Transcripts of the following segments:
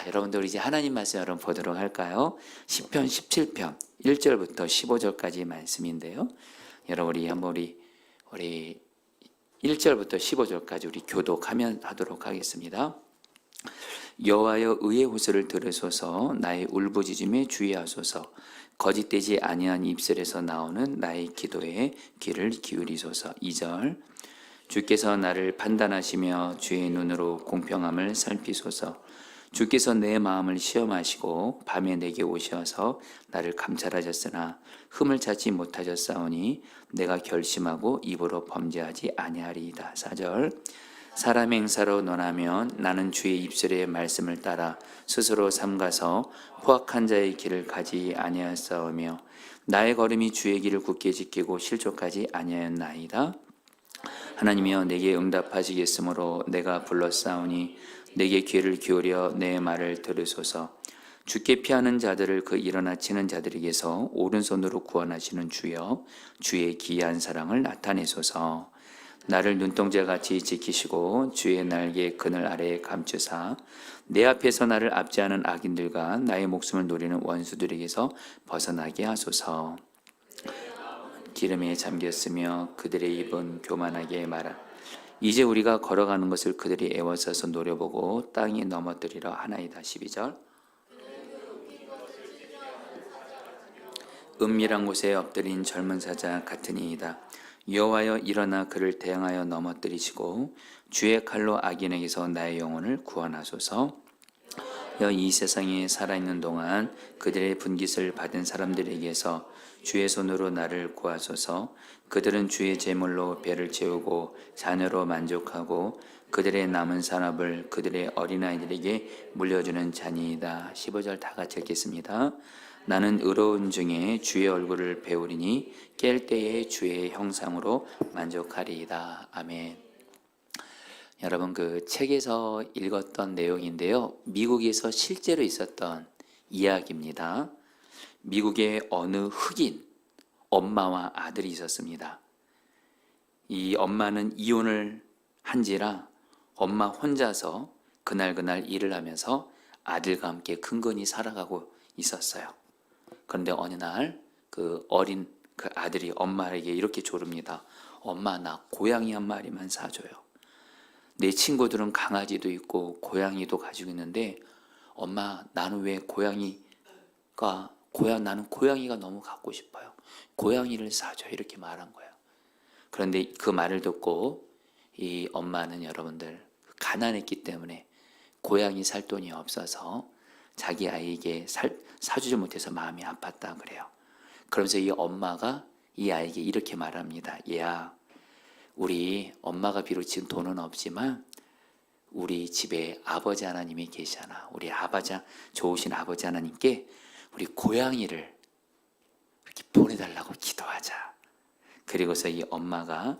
자, 여러분들 이제 하나님 말씀 여러분 보도록 할까요? 시편 17편 1절부터 15절까지 말씀인데요. 여러분 우리 1절부터 15절까지 우리 교독하면 하도록 하겠습니다. 여호와여 의의 호소를 들으소서. 나의 울부짖음에 주의하소서. 거짓되지 아니한 입술에서 나오는 나의 기도에 귀를 기울이소서. 2절 주께서 나를 판단하시며 주의 눈으로 공평함을 살피소서. 주께서 내 마음을 시험하시고 밤에 내게 오셔서 나를 감찰하셨으나 흠을 찾지 못하셨사오니 내가 결심하고 입으로 범죄하지 아니하리이다. 4절 사람의 행사로 논하면 나는 주의 입술의 말씀을 따라 스스로 삼가서 포악한 자의 길을 가지 아니하였사오며 나의 걸음이 주의 길을 굳게 지키고 실족하지 아니하였나이다. 하나님이여 내게 응답하시겠으므로 내가 불렀사오니 내게 귀를 기울여 내 말을 들으소서. 주께 피하는 자들을 그 일어나 치는 자들에게서 오른손으로 구원하시는 주여 주의 기이한 사랑을 나타내소서. 나를 눈동자같이 지키시고 주의 날개 그늘 아래에 감추사 내 앞에서 나를 압제하는 악인들과 나의 목숨을 노리는 원수들에게서 벗어나게 하소서. 기름에 잠겼으며 그들의 입은 교만하게 말하 이제 우리가 걸어가는 것을 그들이 애워싸서 노려보고 땅에 넘어뜨리려 하나이다. 12절 은밀한 곳에 엎드린 젊은 사자 같으니이다. 여호와여 일어나 그를 대항하여 넘어뜨리시고 주의 칼로 악인에게서 나의 영혼을 구원하소서. 이 세상에 살아있는 동안 그들의 분깃을 받은 사람들에게서 주의 손으로 나를 구하소서. 그들은 주의 제물로 배를 채우고 자녀로 만족하고 그들의 남은 산업을 그들의 어린아이들에게 물려주는 자니이다. 15절 다 같이 읽겠습니다. 나는 의로운 중에 주의 얼굴을 배우리니 깰 때에 주의 형상으로 만족하리이다. 아멘. 여러분 그 책에서 읽었던 내용인데요. 미국에서 실제로 있었던 이야기입니다. 미국의 어느 흑인 엄마와 아들이 있었습니다. 이 엄마는 이혼을 한지라 엄마 혼자서 그날 일을 하면서 아들과 함께 근근히 살아가고 있었어요. 그런데 어느 날 그 어린 그 아들이 엄마에게 이렇게 조릅니다. 엄마 나 고양이 한 마리만 사줘요. 내 친구들은 강아지도 있고 고양이도 가지고 있는데 엄마 나는 왜 나는 고양이가 너무 갖고 싶어요. 고양이를 사줘 이렇게 말한 거예요. 그런데 그 말을 듣고 이 엄마는 여러분들 가난했기 때문에 고양이 살 돈이 없어서 자기 아이에게 사주지 못해서 마음이 아팠다 그래요. 그러면서 이 엄마가 이 아이에게 이렇게 말합니다. 얘야 우리 엄마가 비록 지금 돈은 없지만 우리 집에 아버지 하나님이 계시잖아. 우리 좋으신 아버지 하나님께 우리 고양이를 이렇게 보내달라고 기도하자. 그리고서 이 엄마가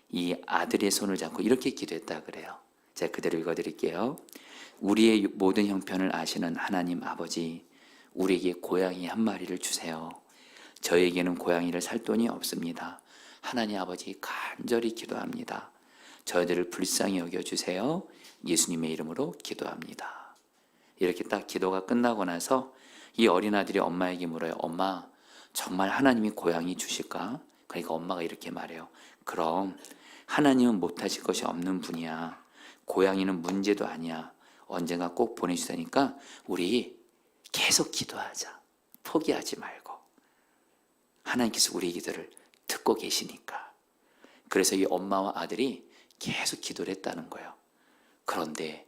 이 아들의 손을 잡고 이렇게 기도했다 그래요. 제가 그대로 읽어드릴게요. 우리의 모든 형편을 아시는 하나님 아버지, 우리에게 고양이 한 마리를 주세요. 저에게는 고양이를 살 돈이 없습니다. 하나님 아버지 간절히 기도합니다. 저희들을 불쌍히 여겨주세요. 예수님의 이름으로 기도합니다. 이렇게 딱 기도가 끝나고 나서 이 어린아들이 엄마에게 물어요. 엄마 정말 하나님이 고양이 주실까? 그러니까 엄마가 이렇게 말해요. 그럼 하나님은 못하실 것이 없는 분이야. 고양이는 문제도 아니야. 언젠가 꼭 보내주시니까 우리 계속 기도하자. 포기하지 말고. 하나님께서 우리 기도를 듣고 계시니까. 그래서 이 엄마와 아들이 계속 기도를 했다는 거예요. 그런데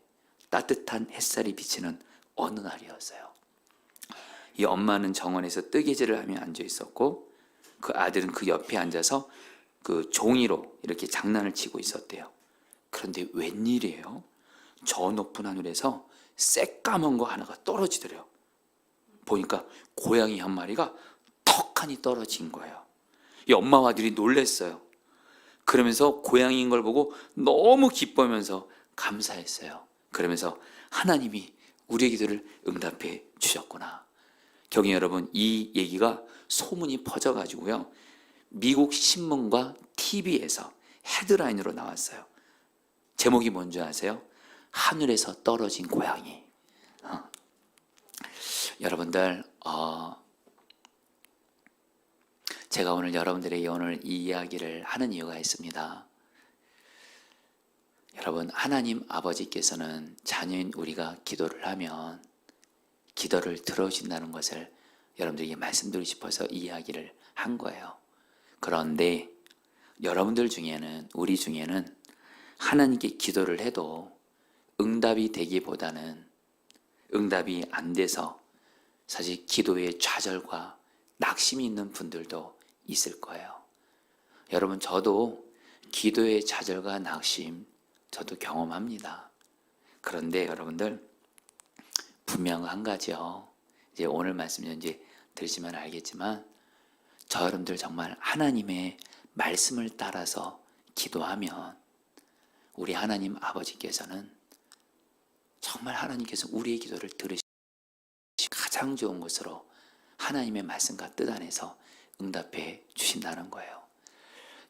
따뜻한 햇살이 비치는 어느 날이었어요. 이 엄마는 정원에서 뜨개질을 하며 앉아 있었고 그 아들은 그 옆에 앉아서 그 종이로 이렇게 장난을 치고 있었대요. 그런데 웬일이에요? 저 높은 하늘에서 새까만 거 하나가 떨어지더래요. 보니까 고양이 한 마리가 턱하니 떨어진 거예요. 이 엄마와 아들이 놀랬어요. 그러면서 고양이인 걸 보고 너무 기뻐하면서 감사했어요. 그러면서 하나님이 우리의 기도를 응답해 주셨구나. 경희 여러분, 이 얘기가 소문이 퍼져가지고요. 미국 신문과 TV에서 헤드라인으로 나왔어요. 제목이 뭔지 아세요? 하늘에서 떨어진 고양이. 여러분들 제가 오늘 여러분들에게 오늘 이 이야기를 하는 이유가 있습니다. 여러분, 하나님 아버지께서는 자녀인 우리가 기도를 하면 기도를 들어주신다는 것을 여러분들에게 말씀드리고 싶어서 이 이야기를 한 거예요. 그런데 여러분들 중에는, 우리 중에는 하나님께 기도를 해도 응답이 되기보다는 응답이 안 돼서 사실 기도에 좌절과 낙심이 있는 분들도 있을 거예요. 여러분, 저도 기도의 좌절과 낙심 저도 경험합니다. 그런데 여러분들 분명 한 가지요. 이제 오늘 말씀 이제 들으시면 알겠지만 저 여러분들 정말 하나님의 말씀을 따라서 기도하면 우리 하나님 아버지께서는 정말 하나님께서 우리의 기도를 들으시고 가장 좋은 것으로 하나님의 말씀과 뜻 안에서 응답해 주신다는 거예요.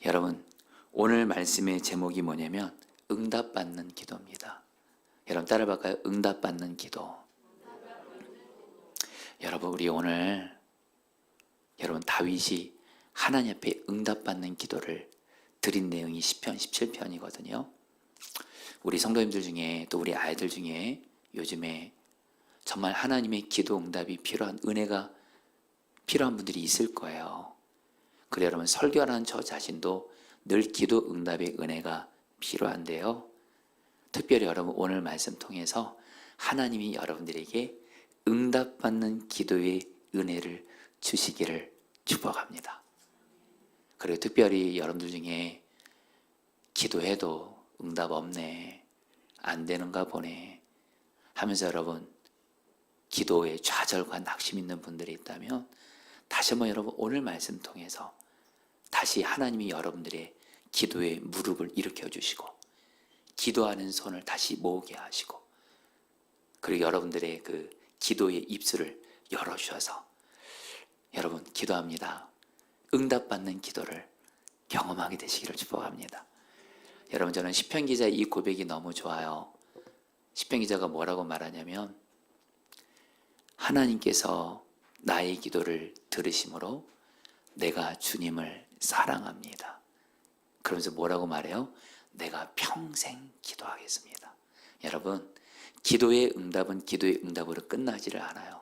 여러분, 오늘 말씀의 제목이 뭐냐면 응답받는 기도입니다. 여러분 따라해볼까요? 응답받는 기도. 여러분, 우리 오늘 여러분 다윗이 하나님 앞에 응답받는 기도를 드린 내용이 시편 17편이거든요. 우리 성도님들 중에 또 우리 아이들 중에 요즘에 정말 하나님의 기도 응답이 필요한 은혜가 필요한 분들이 있을 거예요. 그래 여러분, 설교하는 저 자신도 늘 기도 응답의 은혜가 필요한데요. 특별히 여러분 오늘 말씀 통해서 하나님이 여러분들에게 응답받는 기도의 은혜를 주시기를 축복합니다. 그리고 특별히 여러분들 중에 기도해도 응답 없네, 안 되는가 보네 하면서 여러분 기도에 좌절과 낙심 있는 분들이 있다면 다시 한번 여러분 오늘 말씀 통해서 다시 하나님이 여러분들의 기도에 무릎을 일으켜 주시고 기도하는 손을 다시 모으게 하시고 그리고 여러분들의 그 기도의 입술을 열어주셔서 여러분 기도합니다. 응답받는 기도를 경험하게 되시기를 축복합니다. 여러분, 저는 시편 기자의 이 고백이 너무 좋아요. 시편 기자가 뭐라고 말하냐면 하나님께서 나의 기도를 들으심으로 내가 주님을 사랑합니다. 그러면서 뭐라고 말해요? 내가 평생 기도하겠습니다. 여러분, 기도의 응답은 기도의 응답으로 끝나지를 않아요.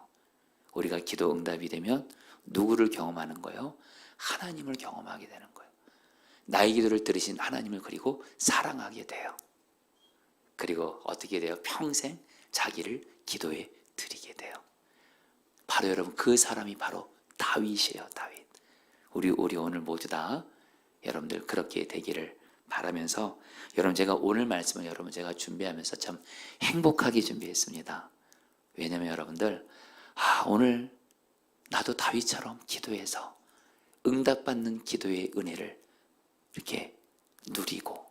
우리가 기도 응답이 되면 누구를 경험하는 거예요? 하나님을 경험하게 되는 거예요. 나의 기도를 들으신 하나님을 그리고 사랑하게 돼요. 그리고 어떻게 돼요? 평생 자기를 기도에 드리게 돼요. 바로 여러분 그 사람이 바로 다윗이에요. 다윗. 우리 오늘 모두 다 여러분들 그렇게 되기를 바라면서 여러분 제가 오늘 말씀을 여러분 제가 준비하면서 참 행복하게 준비했습니다. 왜냐하면 여러분들 오늘 나도 다윗처럼 기도해서 응답받는 기도의 은혜를 이렇게 누리고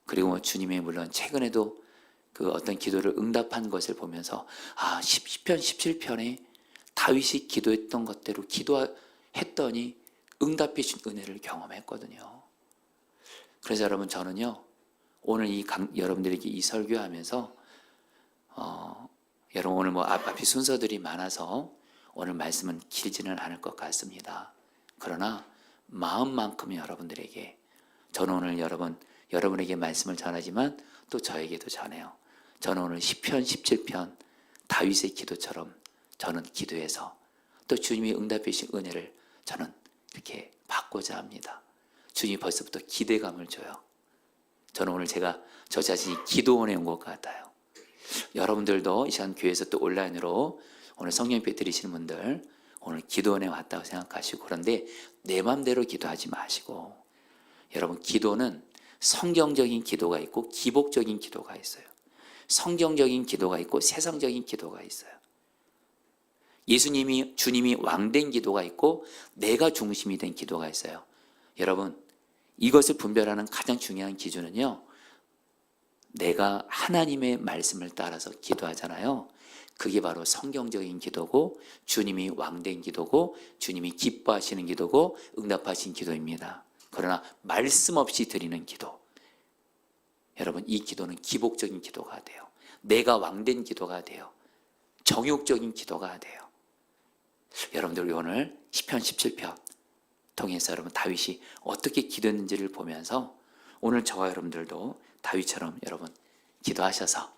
그리고 주님의 물론 최근에도 그 어떤 기도를 응답한 것을 보면서 시편 17편에 다윗이 기도했던 것대로 기도했더니 응답해 준 은혜를 경험했거든요. 그래서 여러분 저는요 오늘 여러분들에게 이 설교하면서 여러분 오늘 앞에 순서들이 많아서 오늘 말씀은 길지는 않을 것 같습니다. 그러나 마음만큼 여러분들에게 저는 오늘 여러분에게 말씀을 전하지만 또 저에게도 전해요. 저는 오늘 시편 17편 다윗의 기도처럼 저는 기도해서 또 주님이 응답해 주신 은혜를 저는 이렇게 받고자 합니다. 주님이 벌써부터 기대감을 줘요. 저는 오늘 제가 저 자신이 기도원에 온 것 같아요. 여러분들도 이 시간 교회에서 또 온라인으로 오늘 성령 예배 드리시는 분들 오늘 기도원에 왔다고 생각하시고 그런데 내 맘대로 기도하지 마시고 여러분 기도는 성경적인 기도가 있고 기복적인 기도가 있어요. 성경적인 기도가 있고 세상적인 기도가 있어요. 주님이 왕된 기도가 있고 내가 중심이 된 기도가 있어요. 여러분 이것을 분별하는 가장 중요한 기준은요. 내가 하나님의 말씀을 따라서 기도하잖아요. 그게 바로 성경적인 기도고 주님이 왕된 기도고 주님이 기뻐하시는 기도고 응답하신 기도입니다. 그러나 말씀 없이 드리는 기도 여러분 이 기도는 기복적인 기도가 돼요. 내가 왕된 기도가 돼요. 정욕적인 기도가 돼요. 여러분들 오늘 시편 17편 통해서 여러분 다윗이 어떻게 기도했는지를 보면서 오늘 저와 여러분들도 다윗처럼 여러분 기도하셔서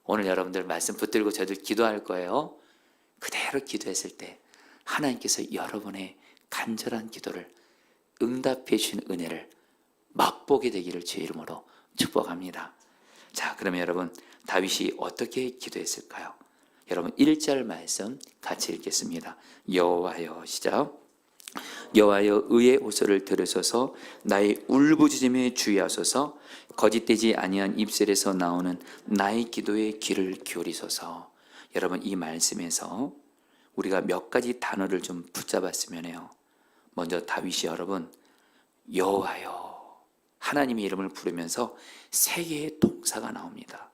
오늘 여러분들 말씀 붙들고 저희들 기도할 거예요. 그대로 기도했을 때 하나님께서 여러분의 간절한 기도를 응답해 주신 은혜를 맛보게 되기를 주의 이름으로 축복합니다. 자, 그러면 여러분 다윗이 어떻게 기도했을까요? 여러분 1절 말씀 같이 읽겠습니다. 여호와여, 시작. 여호와여, 의의 호소를 들으소서. 나의 울부짖음에 주의하소서. 거짓되지 아니한 입술에서 나오는 나의 기도에 귀를 기울이소서. 여러분 이 말씀에서 우리가 몇 가지 단어를 좀 붙잡았으면 해요. 먼저 다윗이 여러분 여호와여 하나님의 이름을 부르면서 세 개의 동사가 나옵니다.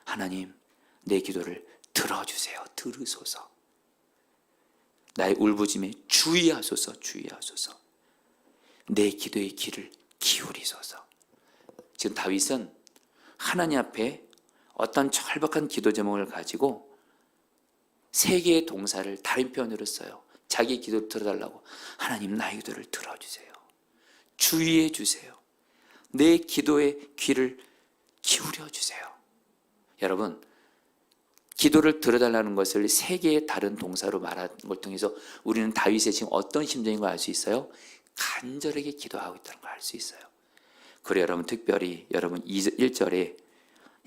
하나님 내 기도를 들어주세요. 들으소서. 나의 울부짖음에 주의하소서. 주의하소서. 내 기도의 귀를 기울이소서. 지금 다윗은 하나님 앞에 어떤 절박한 기도 제목을 가지고 세 개의 동사를 다른 표현으로 써요. 자기 기도를 들어달라고. 하나님 나의 기도를 들어주세요. 주의해 주세요. 내 기도의 귀를 기울여 주세요. 여러분 기도를 들어달라는 것을 세 개의 다른 동사로 말하는 걸 통해서 우리는 다윗의 지금 어떤 심정인 걸 알 수 있어요? 간절하게 기도하고 있다는 걸 알 수 있어요. 그래 여러분 특별히 여러분 1절에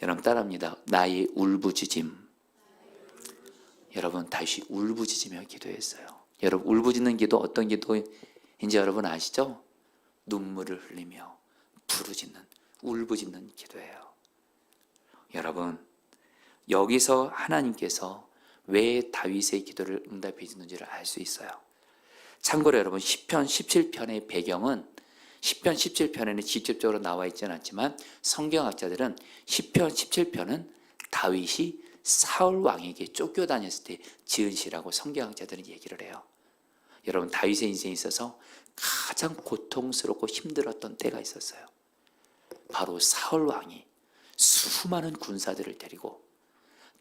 여러분 따라합니다. 나의 울부짖음. 여러분 다윗이 울부짖으며 기도했어요. 여러분 울부짖는 기도 어떤 기도인지 여러분 아시죠? 눈물을 흘리며 부르짖는 울부짖는 기도예요. 여러분 여기서 하나님께서 왜 다윗의 기도를 응답해 주는지를 알 수 있어요. 참고로 여러분 시편 17편의 배경은 시편 17편에는 직접적으로 나와 있지는 않지만 성경학자들은 시편 17편은 다윗이 사울 왕에게 쫓겨다녔을 때 지은 시라고 성경학자들은 얘기를 해요. 여러분 다윗의 인생에 있어서 가장 고통스럽고 힘들었던 때가 있었어요. 바로 사울 왕이 수많은 군사들을 데리고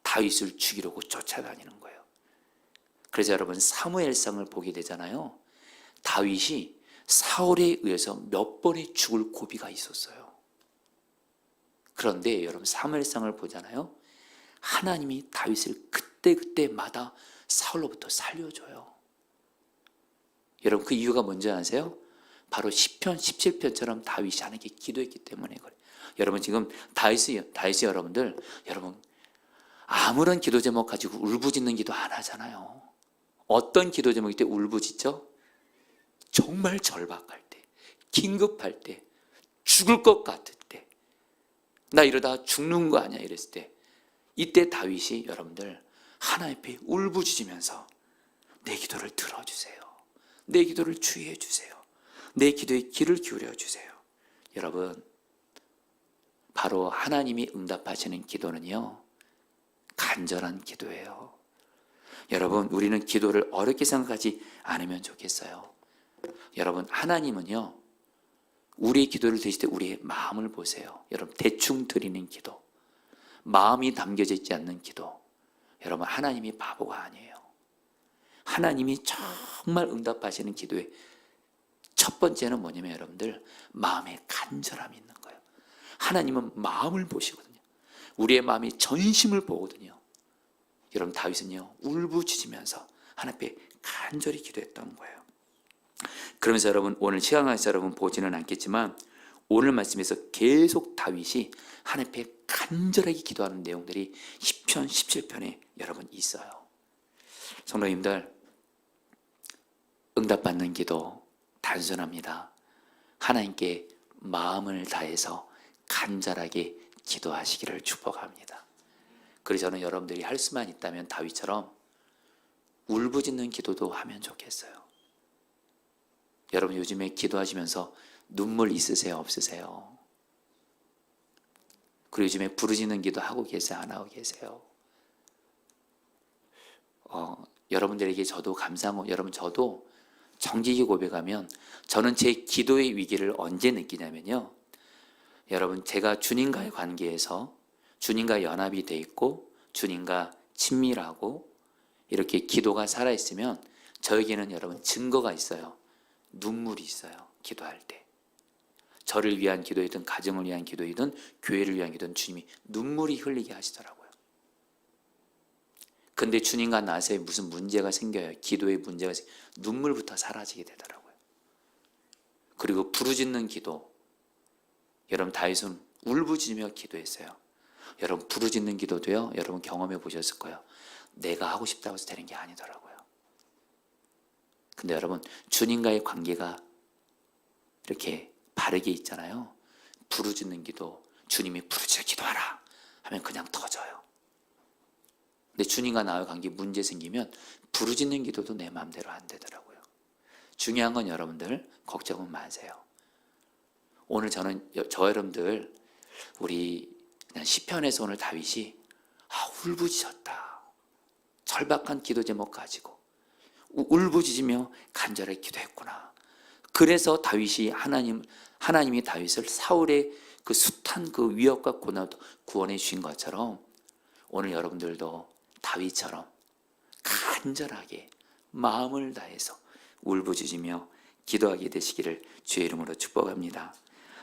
다윗을 죽이려고 쫓아다니는 거예요. 그래서 여러분 사무엘상을 보게 되잖아요. 다윗이 사울에 의해서 몇 번의 죽을 고비가 있었어요. 그런데 여러분 사무엘상을 보잖아요. 하나님이 다윗을 그때마다 사울로부터 살려줘요. 여러분 그 이유가 뭔지 아세요? 바로 시편 17편처럼 다윗이 하나님께 기도했기 때문에 그래요. 여러분 지금 다윗이 여러분 아무런 기도 제목 가지고 울부짖는 기도 안 하잖아요. 어떤 기도 제목일 때 울부짖죠? 정말 절박할 때, 긴급할 때, 죽을 것 같을 때, 나 이러다 죽는 거 아니야 이랬을 때, 이때 다윗이 여러분들 하나님 앞에 울부짖으면서 내 기도를 들어주세요. 내 기도를 주의해 주세요. 내 기도에 귀를 기울여 주세요. 여러분 바로 하나님이 응답하시는 기도는요 간절한 기도예요. 여러분 우리는 기도를 어렵게 생각하지 않으면 좋겠어요. 여러분 하나님은요 우리의 기도를 드실 때 우리의 마음을 보세요. 여러분 대충 드리는 기도, 마음이 담겨져 있지 않는 기도, 여러분 하나님이 바보가 아니에요. 하나님이 정말 응답하시는 기도의 첫 번째는 뭐냐면 여러분들 마음에 간절함이 있는 거예요. 하나님은 마음을 보시거든요. 우리의 마음이 전심을 보거든요. 여러분 다윗은요 울부짖으면서 하나님 앞에 간절히 기도했던 거예요. 그러면서 여러분 오늘 시간 관계에서 여러분 보지는 않겠지만 오늘 말씀에서 계속 다윗이 하나님 앞에 간절하게 기도하는 내용들이 시편 17편에 여러분 있어요. 성도님들 응답받는 기도 단순합니다. 하나님께 마음을 다해서 간절하게 기도하시기를 축복합니다. 그래서 저는 여러분들이 할 수만 있다면 다윗처럼 울부짖는 기도도 하면 좋겠어요. 여러분 요즘에 기도하시면서 눈물 있으세요? 없으세요? 그리고 요즘에 부르짖는 기도 하고 계세요? 안 하고 계세요? 여러분들에게 저도 감사하고 여러분 저도 정직히 고백하면 저는 제 기도의 위기를 언제 느끼냐면요. 여러분 제가 주님과의 관계에서 주님과 연합이 돼 있고 주님과 친밀하고 이렇게 기도가 살아있으면 저에게는 여러분 증거가 있어요. 눈물이 있어요. 기도할 때. 저를 위한 기도이든 가정을 위한 기도이든 교회를 위한 기도는 주님이 눈물이 흘리게 하시더라고요. 근데 주님과 나서에 무슨 문제가 생겨요. 기도에 문제가 생겨요. 눈물부터 사라지게 되더라고요. 그리고 부르짖는 기도. 여러분 다윗은 울부짖으며 기도했어요. 여러분 부르짖는 기도도요. 여러분 경험해 보셨을 거예요. 내가 하고 싶다고 해서 되는 게 아니더라고요. 근데 여러분 주님과의 관계가 이렇게 바르게 있잖아요. 부르짖는 기도, 주님이 부르짖어 기도하라 하면 그냥 터져요. 근데 주님과 나의 관계 문제 생기면 부르짖는 기도도 내 마음대로 안 되더라고요. 중요한 건 여러분들 걱정은 마세요. 오늘 저는 저 여러분들 우리 그냥 시편에서 오늘 다윗이 울부짖었다. 절박한 기도 제목 가지고 울부짖으며 간절하게 기도했구나. 그래서 다윗이 하나님이 다윗을 사울의 그 숱한 그 위협과 고난도 구원해 주신 것처럼 오늘 여러분들도 다윗처럼 간절하게 마음을 다해서 울부짖으며 기도하게 되시기를 주의 이름으로 축복합니다.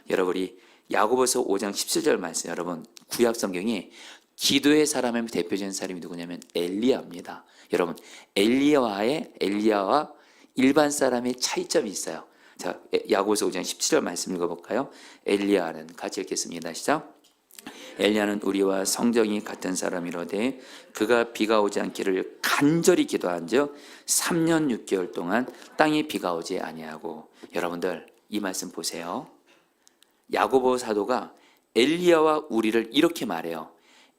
여러분이 야고보서 5장 17절 말씀, 여러분 구약 성경이 기도의 사람의 대표적인 사람이 누구냐면 엘리야입니다. 여러분 엘리야와 일반 사람의 차이점이 있어요. 자, 야고보서 5장 17절 말씀 읽어볼까요? 엘리야는 같이 읽겠습니다. 시작. 엘리야는 우리와 성정이 같은 사람이로되 그가 비가 오지 않기를 간절히 기도한즉 3년 6개월 동안 땅에 비가 오지 아니하고. 여러분들 이 말씀 보세요. 야고보 사도가 엘리야와 우리를 이렇게 말해요.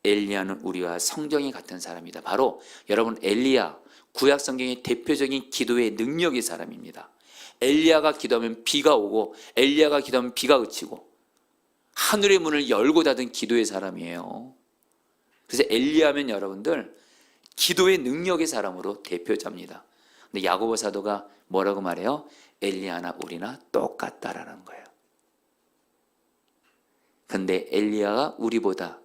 엘리야는 우리와 성정이 같은 사람이다. 바로 여러분 엘리야 구약 성경의 대표적인 기도의 능력의 사람입니다. 엘리야가 기도하면 비가 오고 엘리야가 기도하면 비가 그치고 하늘의 문을 열고 닫은 기도의 사람이에요. 그래서 엘리야면 여러분들 기도의 능력의 사람으로 대표자입니다. 근데 야고보 사도가 뭐라고 말해요? 엘리야나 우리나 똑같다라는 거예요. 근데 엘리야가 우리보다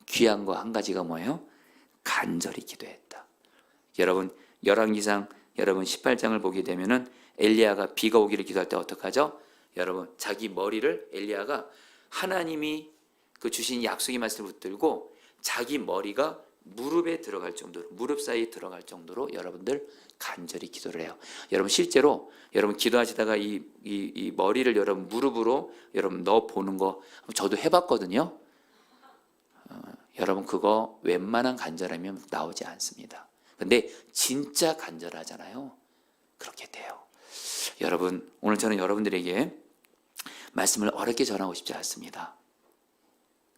귀한 거 한 가지가 뭐예요? 간절히 기도했다. 여러분 열왕기상 여러분 18장을 보게 되면은 엘리야가 비가 오기를 기도할 때 어떡하죠? 여러분 자기 머리를 엘리야가 하나님이 그 주신 약속의 말씀을 붙들고 자기 머리가 무릎에 들어갈 정도로 무릎 사이에 들어갈 정도로 여러분들 간절히 기도를 해요. 여러분 실제로 여러분 기도하시다가 이 머리를 여러분 무릎으로 여러분 넣어 보는 거 저도 해봤거든요. 여러분 그거 웬만한 간절하면 나오지 않습니다. 근데 진짜 간절하잖아요. 그렇게 돼요. 여러분 오늘 저는 여러분들에게 말씀을 어렵게 전하고 싶지 않습니다.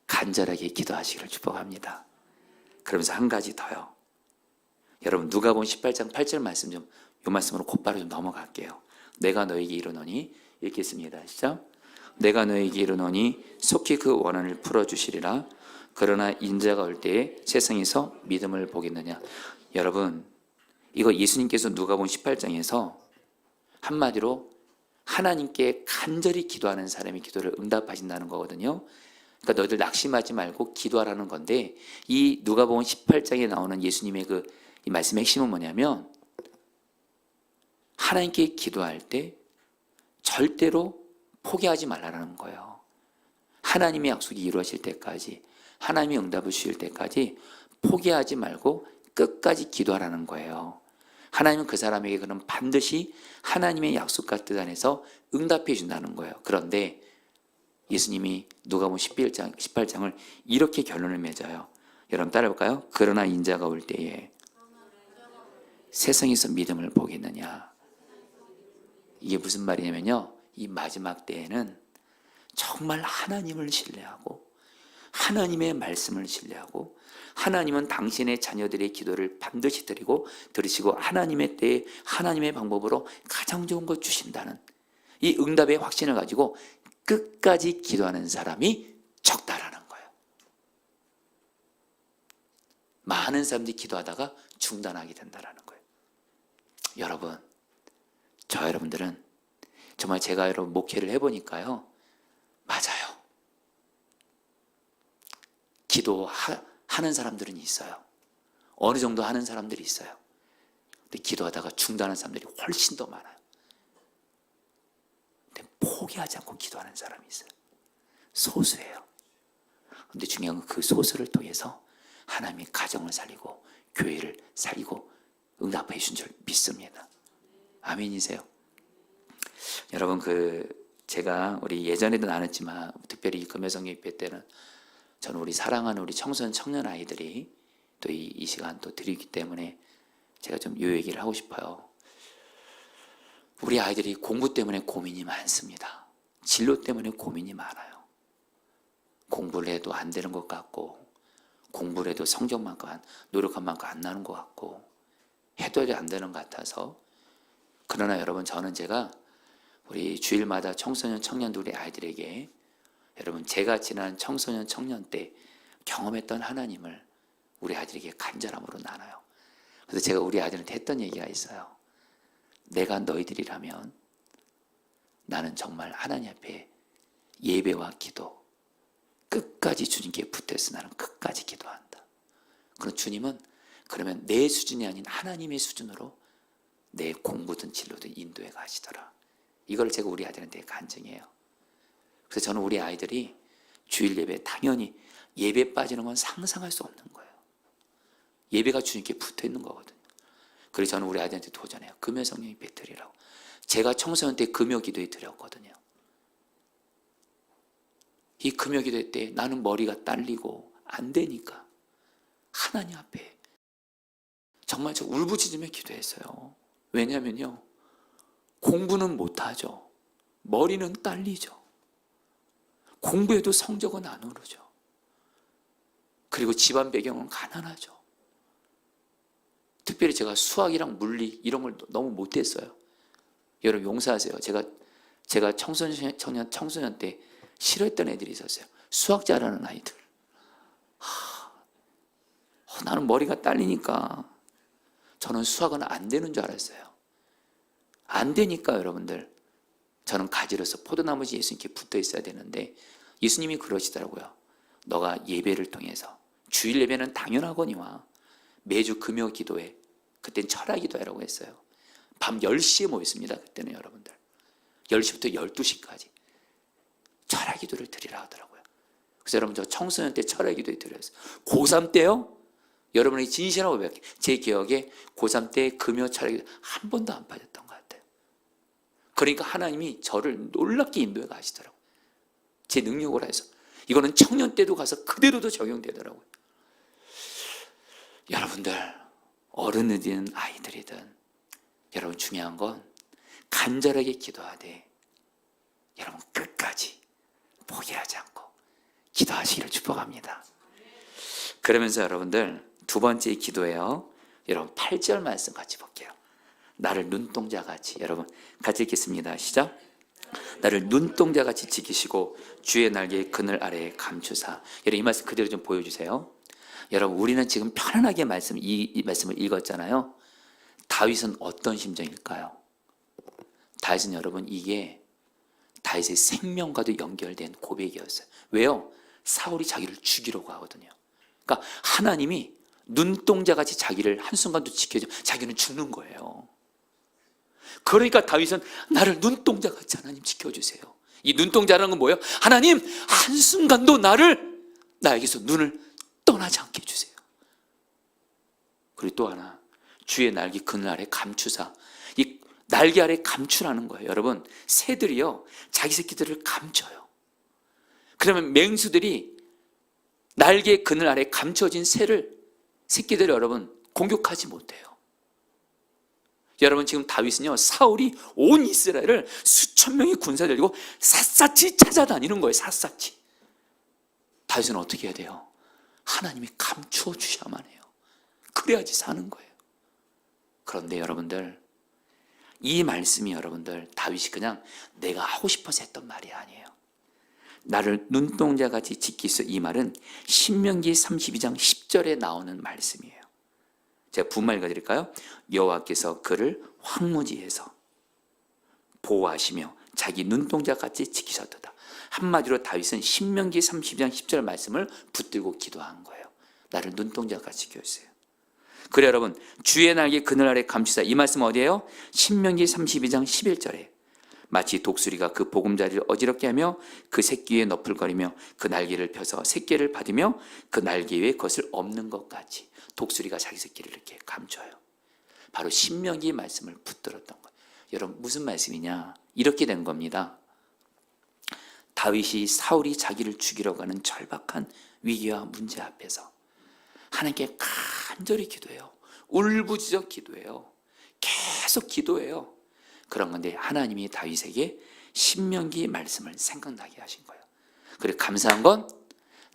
간절하게 기도하시기를 축복합니다. 그러면서 한 가지 더요. 여러분 누가복음 18장 8절 말씀 좀 이 말씀으로 곧바로 좀 넘어갈게요. 내가 너에게 이르노니 읽겠습니다. 시작. 내가 너에게 이르노니 속히 그 원한을 풀어주시리라. 그러나 인자가 올 때에 세상에서 믿음을 보겠느냐. 여러분 이거 예수님께서 누가복음 18장에서 한마디로 하나님께 간절히 기도하는 사람의 기도를 응답하신다는 거거든요. 그러니까 너희들 낙심하지 말고 기도하라는 건데 이 누가복음 18장에 나오는 예수님의 이 말씀의 핵심은 뭐냐면 하나님께 기도할 때 절대로 포기하지 말라는 거예요. 하나님의 약속이 이루어질 때까지 하나님의 응답을 주실 때까지 포기하지 말고 끝까지 기도하라는 거예요. 하나님은 그 사람에게 그럼 반드시 하나님의 약속과 뜻 안에서 응답해 준다는 거예요. 그런데 예수님이 누가복음 18장을 이렇게 결론을 맺어요. 여러분 따라해볼까요? 그러나 인자가 올 때에 세상에서 믿음을 보겠느냐. 이게 무슨 말이냐면요. 이 마지막 때에는 정말 하나님을 신뢰하고 하나님의 말씀을 신뢰하고 하나님은 당신의 자녀들의 기도를 반드시 들으시고 하나님의 때에 하나님의 방법으로 가장 좋은 것 주신다는 이 응답의 확신을 가지고 끝까지 기도하는 사람이 적다라는 거예요. 많은 사람들이 기도하다가 중단하게 된다는 거예요. 여러분, 저 여러분들은 정말 제가 여러분 목회를 해보니까요. 맞아요. 기도하는 사람들은 있어요. 어느 정도 하는 사람들이 있어요. 근데 기도하다가 중단하는 사람들이 훨씬 더 많아요. 근데 포기하지 않고 기도하는 사람이 있어요. 소수예요. 근데 중요한 건 그 소수를 통해서 하나님이 가정을 살리고 교회를 살리고 응답해 주신 줄 믿습니다. 아멘이세요? 여러분, 제가 우리 예전에도 나눴지만 특별히 금요성령 예배 때는 저는 우리 사랑하는 우리 청소년 청년 아이들이 또 이 시간 또 드리기 때문에 제가 좀 이 얘기를 하고 싶어요. 우리 아이들이 공부 때문에 고민이 많습니다. 진로 때문에 고민이 많아요. 공부를 해도 안 되는 것 같고, 공부를 해도 성적만큼 노력한 만큼 안 나는 것 같고, 해도 안 되는 것 같아서. 그러나 여러분, 저는 제가 우리 주일마다 청소년 청년들 우리 아이들에게 여러분, 제가 지난 청소년 청년 때 경험했던 하나님을 우리 아이들에게 간절함으로 나눠요. 그래서 제가 우리 아이들한테 했던 얘기가 있어요. 내가 너희들이라면 나는 정말 하나님 앞에 예배와 기도 끝까지 주님께 붙어서 나는 끝까지 기도한다. 그럼 주님은 그러면 내 수준이 아닌 하나님의 수준으로 내 공부든 진로든 인도해 가시더라. 이걸 제가 우리 아이들한테 간증해요. 그래서 저는 우리 아이들이 주일 예배, 당연히 예배 빠지는 건 상상할 수 없는 거예요. 예배가 주님께 붙어 있는 거거든요. 그래서 저는 우리 아이들한테 도전해요. 금요 성령 예배 드리라고. 제가 청소년 때 금요 기도회 드렸거든요. 이 금요 기도회 때 나는 머리가 딸리고 안 되니까 하나님 앞에 정말 저 울부짖으며 기도했어요. 왜냐면요, 공부는 못하죠. 머리는 딸리죠. 공부해도 성적은 안 오르죠. 그리고 집안 배경은 가난하죠. 특별히 제가 수학이랑 물리 이런 걸 너무 못했어요. 여러분 용서하세요. 제가 청소년 때 싫어했던 애들이 있었어요. 수학 잘하는 아이들. 나는 머리가 딸리니까 저는 수학은 안 되는 줄 알았어요. 안 되니까 여러분들, 저는 가지로서 포도나무지 예수님께 붙어 있어야 되는데 예수님이 그러시더라고요. 너가 예배를 통해서, 주일 예배는 당연하거니와 매주 금요 기도회, 그땐 철학 기도회라고 했어요. 밤 10시에 모였습니다. 그때는 여러분들 10시부터 12시까지 철학 기도를 드리라 하더라고요. 그래서 여러분, 저 청소년 때 철학 기도회 드렸어요. 고3 때요, 여러분이 진실하고 고백해, 제 기억에 고3 때 금요 철학 기도 한 번도 안 빠졌던 것 같아요. 그러니까 하나님이 저를 놀랍게 인도해 가시더라고요. 제 능력으로 해서. 이거는 청년 때도 가서 그대로도 적용되더라고요. 여러분들, 어른이든 아이들이든 여러분, 중요한 건 간절하게 기도하되 여러분 끝까지 포기하지 않고 기도하시기를 축복합니다. 그러면서 여러분들 두 번째 기도예요. 여러분 8절 말씀 같이 볼게요. 나를 눈동자같이, 여러분 같이 읽겠습니다. 시작. 나를 눈동자같이 지키시고 주의 날개의 그늘 아래에 감추사. 여러분 이 말씀 그대로 좀 보여주세요. 여러분, 우리는 지금 편안하게 이 말씀을 읽었잖아요. 다윗은 어떤 심정일까요? 다윗은 여러분, 이게 다윗의 생명과도 연결된 고백이었어요. 왜요? 사울이 자기를 죽이려고 하거든요. 그러니까 하나님이 눈동자같이 자기를 한순간도 지켜줘, 자기는 죽는 거예요. 그러니까 다윗은 나를 눈동자같이 하나님 지켜주세요. 이 눈동자라는 건 뭐예요? 하나님 한순간도 나에게서 눈을 떠나지 않게 해주세요. 그리고 또 하나, 주의 날개 그늘 아래 감추사. 이 날개 아래 감추라는 거예요. 여러분, 새들이요 자기 새끼들을 감춰요. 그러면 맹수들이 날개 그늘 아래 감춰진 새끼들을 여러분 공격하지 못해요. 여러분, 지금 다윗은요, 사울이 온 이스라엘을 수천 명의 군사를 들고 샅샅이 찾아다니는 거예요. 샅샅이. 다윗은 어떻게 해야 돼요? 하나님이 감추어 주셔야만 해요. 그래야지 사는 거예요. 그런데 여러분들, 이 말씀이 여러분들 다윗이 그냥 내가 하고 싶어서 했던 말이 아니에요. 나를 눈동자같이 지키소, 이 말은 신명기 32장 10절에 나오는 말씀이에요. 제가 분말 읽어드릴까요? 여호와께서 그를 황무지에서 보호하시며 자기 눈동자같이 지키셨도다. 한마디로 다윗은 신명기 30장 10절 말씀을 붙들고 기도한 거예요. 나를 눈동자같이 지켜주세요. 그래 여러분, 주의 날개 그늘 아래 감추사, 이 말씀 어디예요? 신명기 32장 11절에 마치 독수리가 그 보금자리를 어지럽게 하며 그 새끼 위에 너풀거리며 그 날개를 펴서 새끼를 받으며 그 날개 위에 그것을 엎는 것 같이 독수리가 자기 새끼를 이렇게 감춰요. 바로 신명기 말씀을 붙들었던 거예요. 여러분, 무슨 말씀이냐? 이렇게 된 겁니다. 다윗이 사울이 자기를 죽이러 가는 절박한 위기와 문제 앞에서 하나님께 간절히 기도해요. 울부짖어 기도해요. 계속 기도해요. 그런 건데 하나님이 다윗에게 신명기 말씀을 생각나게 하신 거예요. 그리고 감사한 건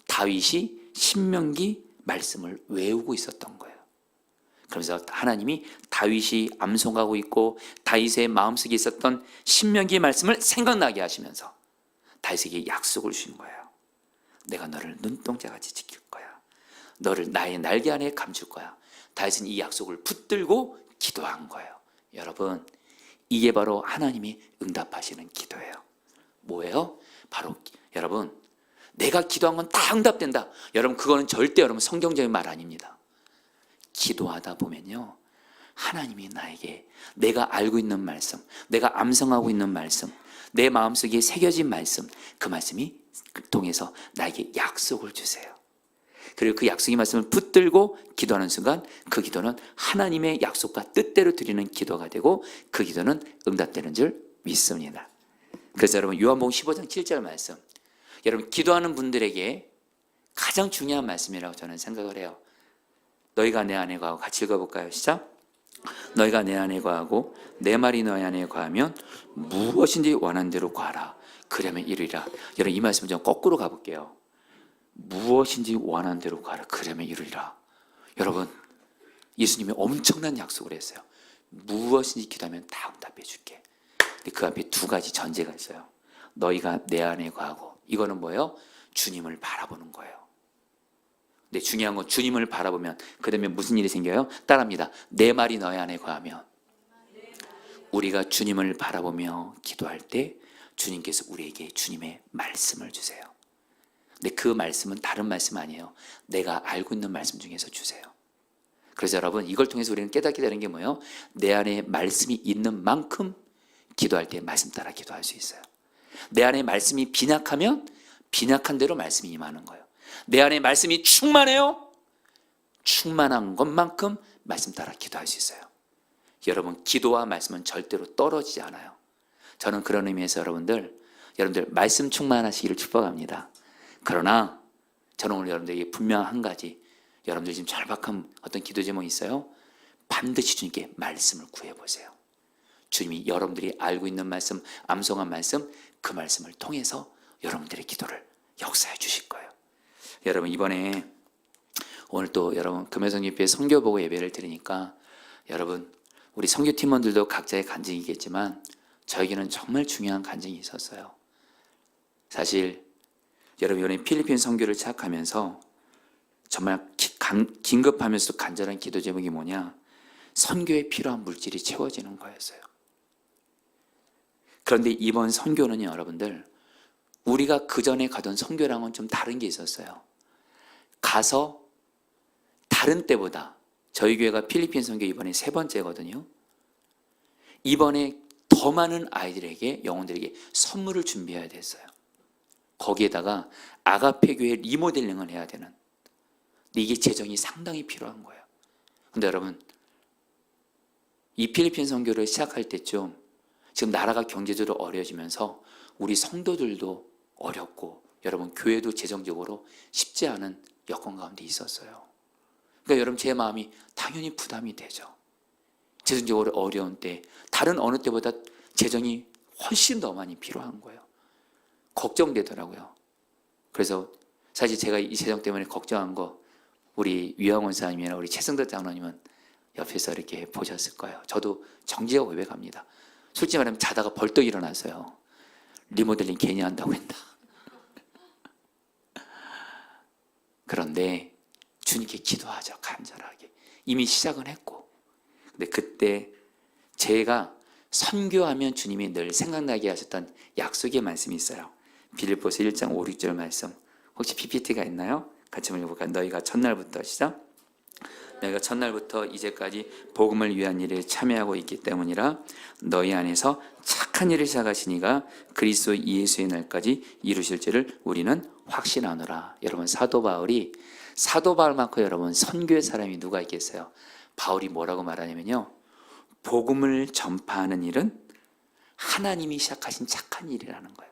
다윗이 신명기 말씀을 외우고 있었던 거예요. 그러면서 하나님이 다윗이 암송하고 있고 다윗의 마음속에 있었던 신명기 말씀을 생각나게 하시면서 다윗에게 약속을 주신 거예요. 내가 너를 눈동자같이 지킬 거야. 너를 나의 날개 안에 감출 거야. 다윗은 이 약속을 붙들고 기도한 거예요. 여러분, 이게 바로 하나님이 응답하시는 기도예요. 뭐예요? 바로 여러분, 내가 기도한 건 다 응답된다. 여러분, 그거는 절대 여러분 성경적인 말 아닙니다. 기도하다 보면요, 하나님이 나에게 내가 알고 있는 말씀, 내가 암송하고 있는 말씀, 내 마음속에 새겨진 말씀, 그 말씀이 통해서 나에게 약속을 주세요. 그리고 그 약속의 말씀을 붙들고 기도하는 순간 그 기도는 하나님의 약속과 뜻대로 드리는 기도가 되고 그 기도는 응답되는 줄 믿습니다. 그래서 여러분, 요한복음 15장 7절 말씀, 여러분 기도하는 분들에게 가장 중요한 말씀이라고 저는 생각을 해요. 너희가 내 안에 거하고, 같이 읽어볼까요? 시작. 너희가 내 안에 거하고 내 말이 너희 안에 거하면 무엇인지 원하는 대로 구하라. 그러면 이루리라. 여러분, 이 말씀 좀 거꾸로 가볼게요. 무엇인지 원하는 대로 구하라. 그러면 이루리라. 여러분, 예수님이 엄청난 약속을 했어요. 무엇인지 기도하면 다 응답해 줄게. 근데 그 앞에 두 가지 전제가 있어요. 너희가 내 안에 거하고, 이거는 뭐예요? 주님을 바라보는 거예요. 근데 중요한 건 주님을 바라보면 그 다음에 무슨 일이 생겨요? 따라합니다. 내 말이 너희 안에 거하면, 우리가 주님을 바라보며 기도할 때 주님께서 우리에게 주님의 말씀을 주세요. 근데 그 말씀은 다른 말씀 아니에요. 내가 알고 있는 말씀 중에서 주세요. 그래서 여러분, 이걸 통해서 우리는 깨닫게 되는 게 뭐예요? 내 안에 말씀이 있는 만큼 기도할 때 말씀 따라 기도할 수 있어요. 내 안에 말씀이 빈약하면 빈약한 대로 말씀이 임하는 거예요. 내 안에 말씀이 충만해요. 충만한 것만큼 말씀 따라 기도할 수 있어요. 여러분, 기도와 말씀은 절대로 떨어지지 않아요. 저는 그런 의미에서 여러분들 말씀 충만하시기를 축복합니다. 그러나 저는 오늘 여러분들에게 분명 한 가지, 여러분들 지금 절박한 어떤 기도 제목이 있어요? 반드시 주님께 말씀을 구해보세요. 주님이 여러분들이 알고 있는 말씀, 암송한 말씀, 그 말씀을 통해서 여러분들의 기도를 역사해 주실 거예요. 여러분, 이번에 오늘 또 여러분 금요성교회 선교 보고 예배를 드리니까 여러분, 우리 선교 팀원들도 각자의 간증이겠지만 저에게는 정말 중요한 간증이 있었어요. 사실 여러분, 이번에 필리핀 선교를 시작하면서 정말 긴급하면서도 간절한 기도 제목이 뭐냐? 선교에 필요한 물질이 채워지는 거였어요. 그런데 이번 선교는 여러분들, 우리가 그전에 가던 선교랑은 좀 다른 게 있었어요. 가서 다른 때보다, 저희 교회가 필리핀 선교 이번에 3번째거든요. 이번에 더 많은 아이들에게, 영혼들에게 선물을 준비해야 됐어요. 거기에다가 아가페 교회 리모델링을 해야 되는, 근데 이게 재정이 상당히 필요한 거예요. 근데 여러분, 이 필리핀 선교를 시작할 때쯤 지금 나라가 경제적으로 어려워지면서 우리 성도들도 어렵고 여러분, 교회도 재정적으로 쉽지 않은 여건 가운데 있었어요. 그러니까 여러분, 제 마음이 당연히 부담이 되죠. 재정적으로 어려운 때, 다른 어느 때보다 재정이 훨씬 더 많이 필요한 거예요. 걱정되더라고요. 그래서 사실 제가 이 재정 때문에 걱정한 거, 우리 유영원 사님이나 우리 최승덕 장로님은 옆에서 이렇게 보셨을 거예요. 저도 정지하고 고백합니다. 솔직히 말하면 자다가 벌떡 일어났어요. 리모델링 괜히 한다고 했다. 그런데 주님께 기도하죠. 간절하게. 이미 시작은 했고. 근데 그때 제가 선교하면 주님이 늘 생각나게 하셨던 약속의 말씀이 있어요. 빌립보서 1장 5, 6절 말씀. 혹시 PPT가 있나요? 같이 한번 읽어볼까요? 너희가 첫날부터, 시작. 내가 첫날부터 이제까지 복음을 위한 일에 참여하고 있기 때문이라 너희 안에서 착한 일을 시작하시니가 그리스도 예수의 날까지 이루실 줄을 우리는 확신하노라. 여러분, 사도 바울만큼 여러분 선교의 사람이 누가 있겠어요? 바울이 뭐라고 말하냐면요, 복음을 전파하는 일은 하나님이 시작하신 착한 일이라는 거예요.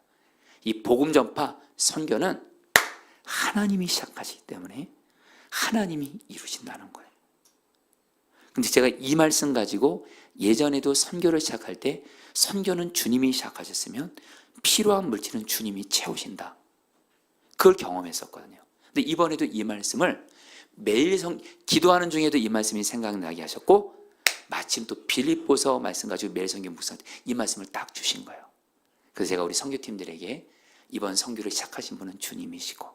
이 복음 전파, 선교는 하나님이 시작하시기 때문에 하나님이 이루신다는 거예요. 근데 제가 이 말씀 가지고 예전에도 선교를 시작할 때 선교는 주님이 시작하셨으면 필요한 물질은 주님이 채우신다, 그걸 경험했었거든요. 근데 이번에도 이 말씀을 매일 기도하는 중에도 이 말씀이 생각나게 하셨고, 마침 또 빌립보서 말씀 가지고 매일 성경 묵상할 때 이 말씀을 딱 주신 거예요. 그래서 제가 우리 선교팀들에게 이번 선교를 시작하신 분은 주님이시고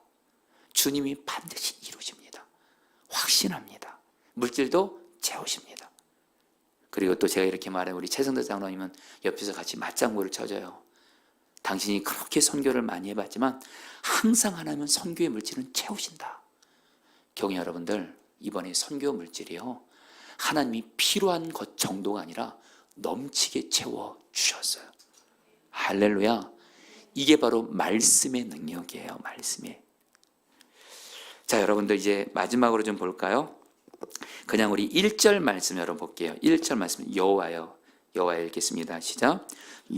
주님이 반드시 이루십니다. 확신합니다. 물질도 채우십니다. 그리고 또 제가 이렇게 말해, 우리 최성대 장로님은 옆에서 같이 맞장구를 쳐줘요. 당신이 그렇게 선교를 많이 해봤지만 항상 하나님은 선교의 물질은 채우신다. 경외 여러분들, 이번에 선교 물질이요, 하나님이 필요한 것 정도가 아니라 넘치게 채워주셨어요. 할렐루야. 이게 바로 말씀의 능력이에요. 말씀의. 자, 여러분들 이제 마지막으로 좀 볼까요? 그냥 우리 1절 말씀 여러분 볼게요. 1절 말씀, 여호와여 읽겠습니다. 시작.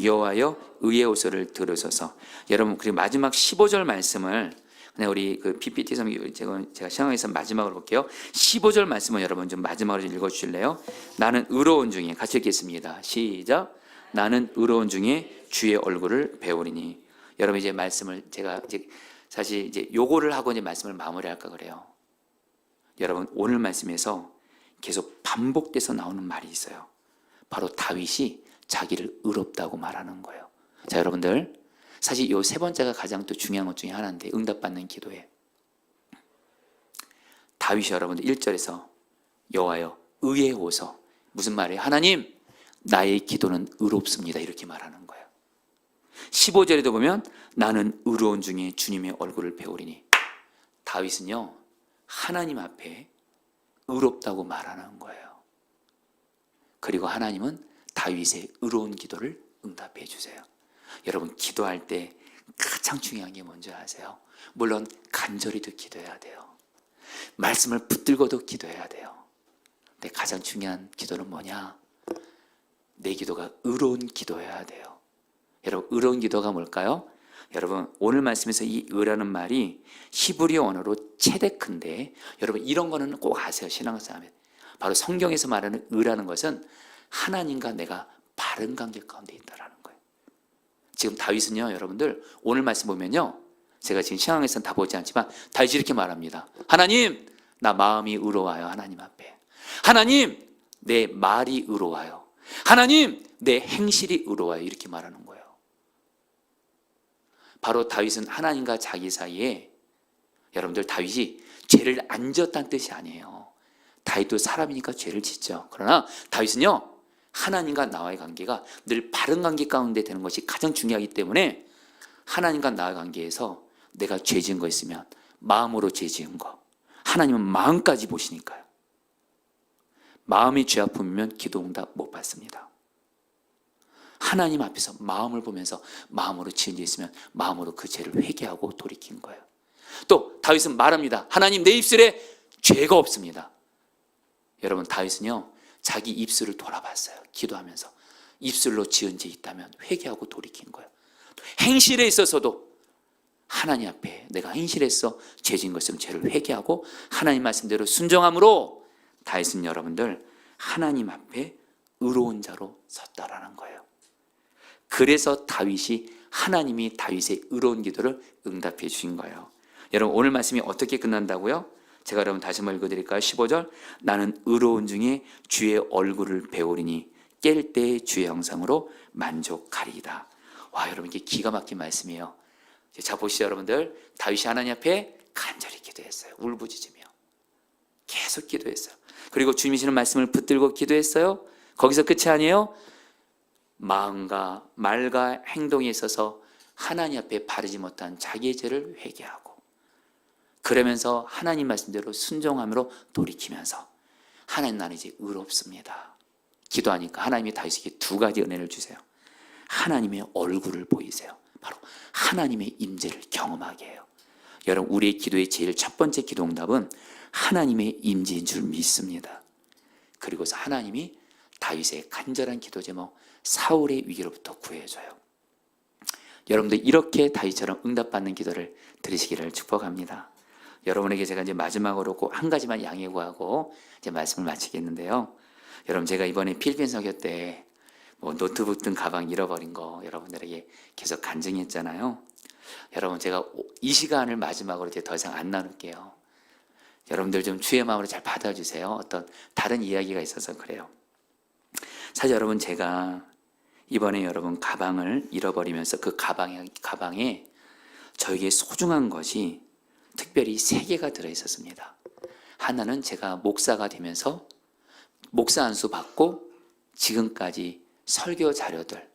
여호와여 의의 호소를 들으소서. 여러분, 그리고 마지막 15절 말씀을 그냥 우리 그 PPT 성경 제가 시황에서 마지막으로 볼게요. 15절 말씀을 여러분 좀 마지막으로 좀 읽어주실래요? 나는 의로운 중에, 같이 읽겠습니다. 시작. 나는 의로운 중에 주의 얼굴을 배우리니. 여러분, 이제 말씀을 제가 사실 이제 요거를 하고 이제 말씀을 마무리할까 그래요. 여러분, 오늘 말씀에서 계속 반복돼서 나오는 말이 있어요. 바로 다윗이 자기를 의롭다고 말하는 거예요. 자, 여러분들, 사실 요 세 번째가 가장 또 중요한 것 중에 하나인데, 응답받는 기도에 다윗이 여러분들 1절에서 여호와여 의의 호소, 무슨 말이에요? 하나님, 나의 기도는 의롭습니다, 이렇게 말하는 거예요. 15절에도 보면 나는 의로운 중에 주님의 얼굴을 배우리니. 다윗은요, 하나님 앞에 의롭다고 말하는 거예요. 그리고 하나님은 다윗의 의로운 기도를 응답해 주세요. 여러분, 기도할 때 가장 중요한 게 뭔지 아세요? 물론 간절히도 기도해야 돼요. 말씀을 붙들고도 기도해야 돼요. 근데 가장 중요한 기도는 뭐냐? 내 기도가 의로운 기도여야 돼요. 여러분, 의로운 기도가 뭘까요? 여러분, 오늘 말씀에서 이 의라는 말이 히브리어 언어로 체데크인데, 여러분 이런 거는 꼭 아세요. 신앙생활에 바로 성경에서 말하는 의라는 것은 하나님과 내가 바른 관계 가운데 있다라는 거예요. 지금 다윗은요, 여러분들 오늘 말씀 보면요, 제가 지금 신앙에서는 다 보지 않지만 다윗이 이렇게 말합니다. 하나님, 나 마음이 의로워요. 하나님 앞에. 하나님, 내 말이 의로워요. 하나님, 내 행실이 의로워요. 이렇게 말하는 거예요. 바로 다윗은 하나님과 자기 사이에, 여러분들 다윗이 죄를 안 지었다는 뜻이 아니에요. 다윗도 사람이니까 죄를 짓죠. 그러나 다윗은요, 하나님과 나와의 관계가 늘 바른 관계 가운데 되는 것이 가장 중요하기 때문에 하나님과 나의 관계에서 내가 죄 지은 거 있으면 마음으로 죄 지은 거, 하나님은 마음까지 보시니까요. 마음이 죄 아픔이면 기도 응답 못 받습니다. 하나님 앞에서 마음을 보면서 마음으로 지은 죄 있으면 마음으로 그 죄를 회개하고 돌이킨 거예요. 또 다윗은 말합니다. 하나님, 내 입술에 죄가 없습니다. 여러분, 다윗은요, 자기 입술을 돌아봤어요. 기도하면서 입술로 지은 죄 있다면 회개하고 돌이킨 거예요. 행실에 있어서도 하나님 앞에 내가 행실에서 죄 지은 것 있으면 죄를 회개하고 하나님 말씀대로 순종함으로 다윗은 여러분들 하나님 앞에 의로운 자로 섰다라는 거예요. 그래서 다윗이, 하나님이 다윗의 의로운 기도를 응답해 주신 거예요. 여러분, 오늘 말씀이 어떻게 끝난다고요? 제가 여러분 다시 한번 읽어드릴까요? 15절. 나는 의로운 중에 주의 얼굴을 배우리니 깰 때 주의 형상으로 만족하리이다. 와, 여러분, 이게 기가 막힌 말씀이에요. 자, 보시죠, 여러분들. 다윗이 하나님 앞에 간절히 기도했어요. 울부짖으며 계속 기도했어요. 그리고 주님이 주시는 말씀을 붙들고 기도했어요. 거기서 끝이 아니에요. 마음과 말과 행동에 있어서 하나님 앞에 바르지 못한 자기의 죄를 회개하고, 그러면서 하나님 말씀대로 순종함으로 돌이키면서 하나님 나는 이제 의롭습니다. 기도하니까 하나님이 다윗에게 두 가지 은혜를 주세요. 하나님의 얼굴을 보이세요. 바로 하나님의 임재를 경험하게 해요. 여러분, 우리의 기도의 제일 첫 번째 기도 응답은 하나님의 임재인 줄 믿습니다. 그리고서 하나님이 다윗의 간절한 기도 제목 사울의 위기로부터 구해줘요. 여러분들 이렇게 다윗처럼 응답받는 기도를 드리시기를 축복합니다. 여러분에게 제가 이제 마지막으로 꼭 한 가지만 양해 구하고 이제 말씀을 마치겠는데요. 여러분, 제가 이번에 필리핀 설교 때 노트북 등 가방 잃어버린 거 여러분들에게 계속 간증했잖아요. 여러분, 제가 이 시간을 마지막으로 이제 더 이상 안 나눌게요. 여러분들 좀 주의 마음으로 잘 받아주세요. 어떤 다른 이야기가 있어서 그래요. 사실 여러분, 제가 이번에 여러분 가방을 잃어버리면서 그 가방에 저에게 소중한 것이 특별히 3개가 들어있었습니다. 하나는 제가 목사가 되면서 목사 안수 받고 지금까지 설교 자료들,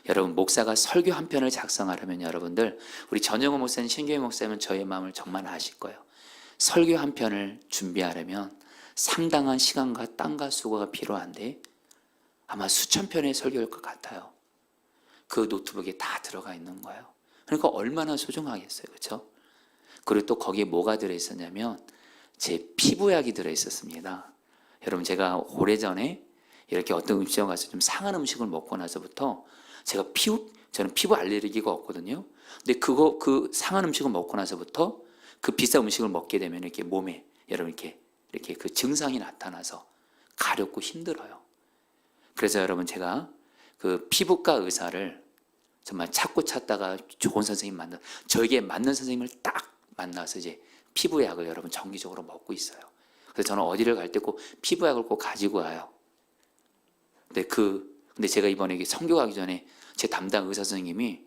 여러분 목사가 설교 한 편을 작성하려면 여러분들, 우리 전영호 목사님, 신교회 목사님은 저의 마음을 정말 아실 거예요. 설교 한 편을 준비하려면 상당한 시간과 땀과 수고가 필요한데 아마 수천 편의 설교일 것 같아요. 그 노트북에 다 들어가 있는 거예요. 그러니까 얼마나 소중하겠어요, 그렇죠? 그리고 또 거기에 뭐가 들어있었냐면 제 피부약이 들어있었습니다. 여러분, 제가 오래전에 이렇게 어떤 음식점 가서 좀 상한 음식을 먹고 나서부터 저는 피부 알레르기가 없거든요. 근데 그 상한 음식을 먹고 나서부터 그 비싼 음식을 먹게 되면 이렇게 몸에 여러분 이렇게 그 증상이 나타나서 가렵고 힘들어요. 그래서 여러분, 제가 그 피부과 의사를 정말 찾다가 좋은 선생님 저에게 맞는 선생님을 딱 만나서 이제 피부약을 여러분 정기적으로 먹고 있어요. 그래서 저는 어디를 갈 때 꼭 피부약을 꼭 가지고 와요. 근데 제가 이번에 선교 가기 전에 제 담당 의사 선생님이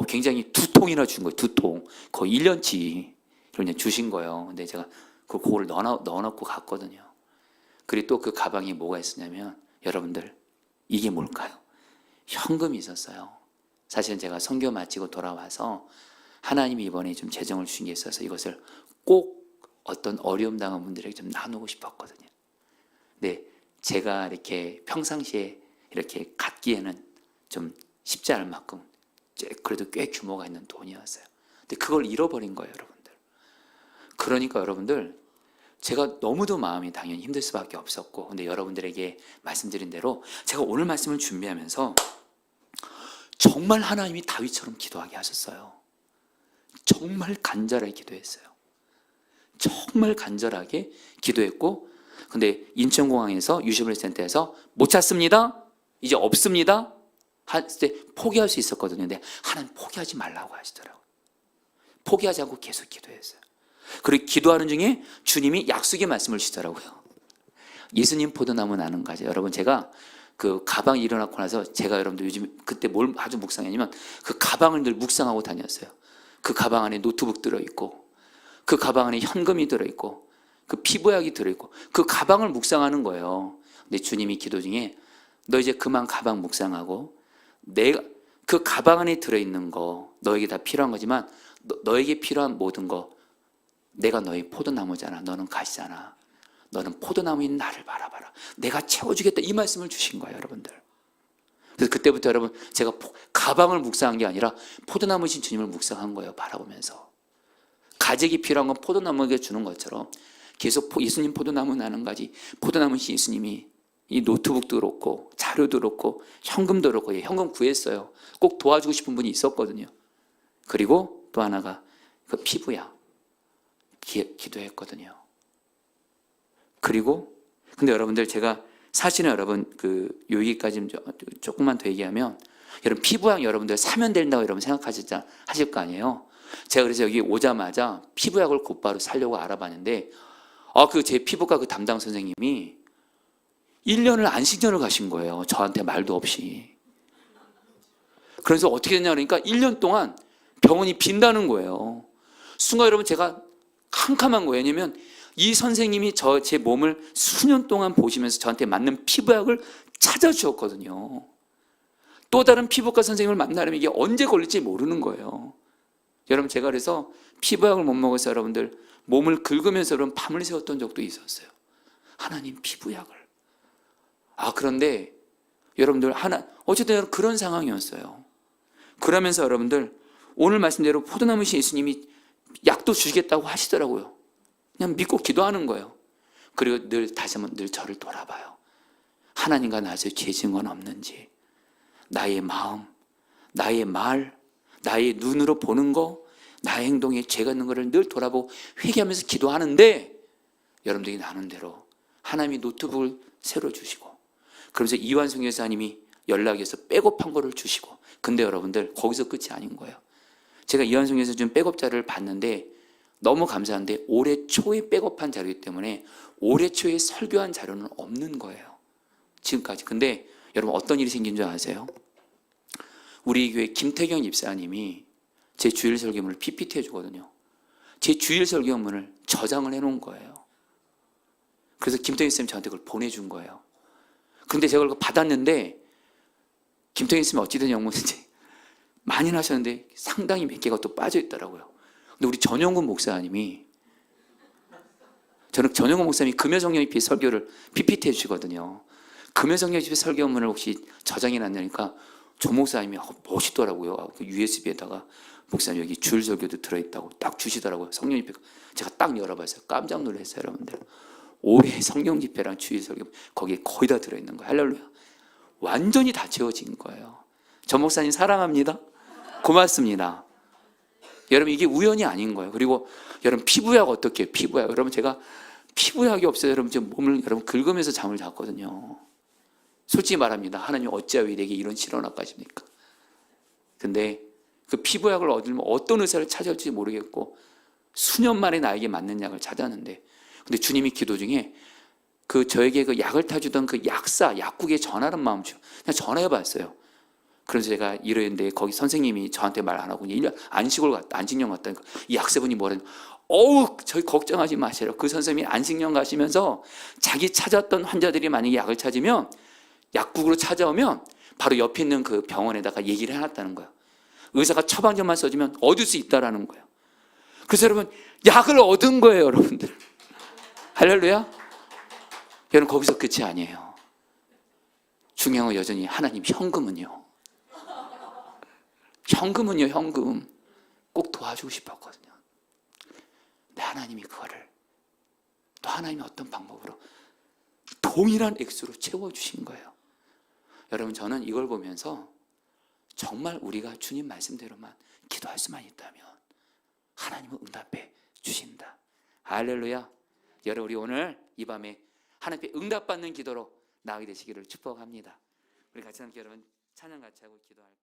굉장히 2통이나 준 거예요. 2통. 거의 1년치 그냥 주신 거예요. 근데 제가 그거를 넣어놓고 갔거든요. 그리고 또 그 가방에 뭐가 있었냐면 여러분들, 이게 뭘까요? 현금이 있었어요. 사실은 제가 선교 마치고 돌아와서 하나님이 이번에 좀 재정을 주신 게 있어서 이것을 꼭 어떤 어려움 당한 분들에게 좀 나누고 싶었거든요. 근데 제가 이렇게 평상시에 이렇게 갖기에는 좀 쉽지 않을 만큼 그래도 꽤 규모가 있는 돈이었어요. 근데 그걸 잃어버린 거예요, 여러분들. 그러니까 여러분들, 제가 너무도 마음이 당연히 힘들 수밖에 없었고, 근데 여러분들에게 말씀드린 대로 제가 오늘 말씀을 준비하면서 정말 하나님이 다윗처럼 기도하게 하셨어요. 정말 간절하게 기도했어요. 정말 간절하게 기도했고, 근데 인천공항에서 유시블 센터에서 못 찾습니다, 이제 없습니다 할 때 포기할 수 있었거든요. 근데 하나님 포기하지 말라고 하시더라고요. 포기하지 않고 계속 기도했어요. 그리고 기도하는 중에 주님이 약속의 말씀을 주시더라고요. 예수님 포도나무 나는 가지. 여러분, 제가 그 가방이 일어나고 나서 제가 여러분들 요즘 그때 뭘 아주 묵상했냐면 그 가방을 늘 묵상하고 다녔어요. 그 가방 안에 노트북 들어있고, 그 가방 안에 현금이 들어있고, 그 피부약이 들어있고, 그 가방을 묵상하는 거예요. 근데 주님이 기도 중에 너 이제 그만 가방 묵상하고, 내가 그 가방 안에 들어있는 거 너에게 다 필요한 거지만 너에게 필요한 모든 거, 내가 너의 포도나무잖아. 너는 가시잖아. 너는 포도나무인 나를 바라봐라. 내가 채워주겠다. 이 말씀을 주신 거예요, 여러분들. 그래서 그때부터 여러분, 제가 가방을 묵상한 게 아니라 포도나무신 주님을 묵상한 거예요, 바라보면서. 가족이 필요한 건 포도나무에게 주는 것처럼 계속 예수님 포도나무 나는 가지, 포도나무신 예수님이 이 노트북도 그렇고 자료도 그렇고 현금도 그렇고, 현금 구했어요. 꼭 도와주고 싶은 분이 있었거든요. 그리고 또 하나가 그 피부야 기도했거든요. 그리고 근데 여러분들, 제가 사실은 여러분 여기까지 조금만 더 얘기하면, 여러분 피부약 여러분들 사면 된다고 여러분 하실 거 아니에요. 제가 그래서 여기 오자마자 피부약을 곧바로 사려고 알아봤는데 제 피부과 그 담당 선생님이 1년을 안식년을 가신 거예요. 저한테 말도 없이. 그래서 어떻게 됐냐 그러니까 1년 동안 병원이 빈다는 거예요. 순간 여러분, 제가 캄캄한 거예요. 왜냐면 이 선생님이 제 몸을 수년 동안 보시면서 저한테 맞는 피부약을 찾아주었거든요. 또 다른 피부과 선생님을 만나려면 이게 언제 걸릴지 모르는 거예요. 여러분, 제가 그래서 피부약을 못 먹어서 여러분들 몸을 긁으면서 여러분 밤을 새웠던 적도 있었어요. 하나님 피부약을. 그런데 여러분들 어쨌든 그런 상황이었어요. 그러면서 여러분들 오늘 말씀대로 포도나무신 예수님이 약도 주시겠다고 하시더라고요. 그냥 믿고 기도하는 거예요. 그리고 다시 한번 늘 저를 돌아봐요. 하나님과 나에서 죄 지은 건 없는지, 나의 마음, 나의 말, 나의 눈으로 보는 거, 나의 행동에 죄가 있는 거를 늘 돌아보고 회개하면서 기도하는데, 여러분들이 나눈 대로 하나님이 노트북을 새로 주시고, 그러면서 이완성 여사님이 연락해서 백업한 거를 주시고. 근데 여러분들 거기서 끝이 아닌 거예요. 제가 이완성 여사 준 백업 자료를 봤는데 너무 감사한데 올해 초에 백업한 자료이기 때문에 올해 초에 설교한 자료는 없는 거예요, 지금까지. 근데 여러분 어떤 일이 생긴 줄 아세요? 우리 교회 김태경 집사님이 제 주일 설교문을 PPT 해주거든요. 제 주일 설교문을 저장을 해놓은 거예요. 그래서 김태경 쌤이 저한테 그걸 보내준 거예요. 근데 제가 그걸 받았는데 김태경 쌤이 어찌된 영문인지 많이 하셨는데 상당히 몇 개가 또 빠져 있더라고요. 근데 우리 전용근 목사님이, 저는 전용근 목사님이 금요성령입 설교를 PPT 해주시거든요. 금요성령입 설교문을 혹시 저장해 놨냐니까 조 목사님이 멋있더라고요. 그 USB에다가 목사님 여기 주일 설교도 들어있다고 딱 주시더라고요. 성령 집회. 제가 딱 열어봤어요. 깜짝 놀랐어요, 여러분들. 올해 성령 집회랑 주일 설교 거기에 거의 다 들어있는 거예요. 할렐루야. 완전히 다 채워진 거예요. 전 목사님 사랑합니다. 고맙습니다. 여러분 이게 우연이 아닌 거예요. 그리고 여러분 피부약 어떻게 해요? 피부약. 여러분 제가 피부약이 없어요. 여러분 지금 몸을 여러분 긁으면서 잠을 잤거든요. 솔직히 말합니다. 하나님 어찌하여 내게 이런 실언 아까십니까? 근데 그 피부약을 얻으면 어떤 의사를 찾아올지 모르겠고 수년 만에 나에게 맞는 약을 찾았는데, 근데 주님이 기도 중에 저에게 그 약을 타주던 그 약국에 전화하는 마음 주 그냥 전화해봤어요. 그래서 제가 이러는데 거기 선생님이 저한테 말 안 하고 1년 안식년 갔다니까 이 약사분이 뭐라는, 저희 걱정하지 마시라. 그 선생님이 안식년 가시면서 자기 찾았던 환자들이 만약에 약을 찾으면 약국으로 찾아오면 바로 옆에 있는 그 병원에다가 얘기를 해놨다는 거예요. 의사가 처방전만 써주면 얻을 수 있다라는 거예요. 그래서 여러분 약을 얻은 거예요, 여러분들. 할렐루야. 여러분 거기서 끝이 아니에요. 중요한 건 여전히 하나님 현금은요. 현금 꼭 도와주고 싶었거든요. 근데 하나님이 그거를 또 하나님이 어떤 방법으로 동일한 액수로 채워주신 거예요. 여러분 저는 이걸 보면서 정말 우리가 주님 말씀대로만 기도할 수만 있다면 하나님은 응답해 주신다. 할렐루야. 여러분 우리 오늘 이 밤에 하나님께 응답받는 기도로 나가게 되시기를 축복합니다. 우리 같이 함께 여러분 찬양 같이 하고 기도할까요?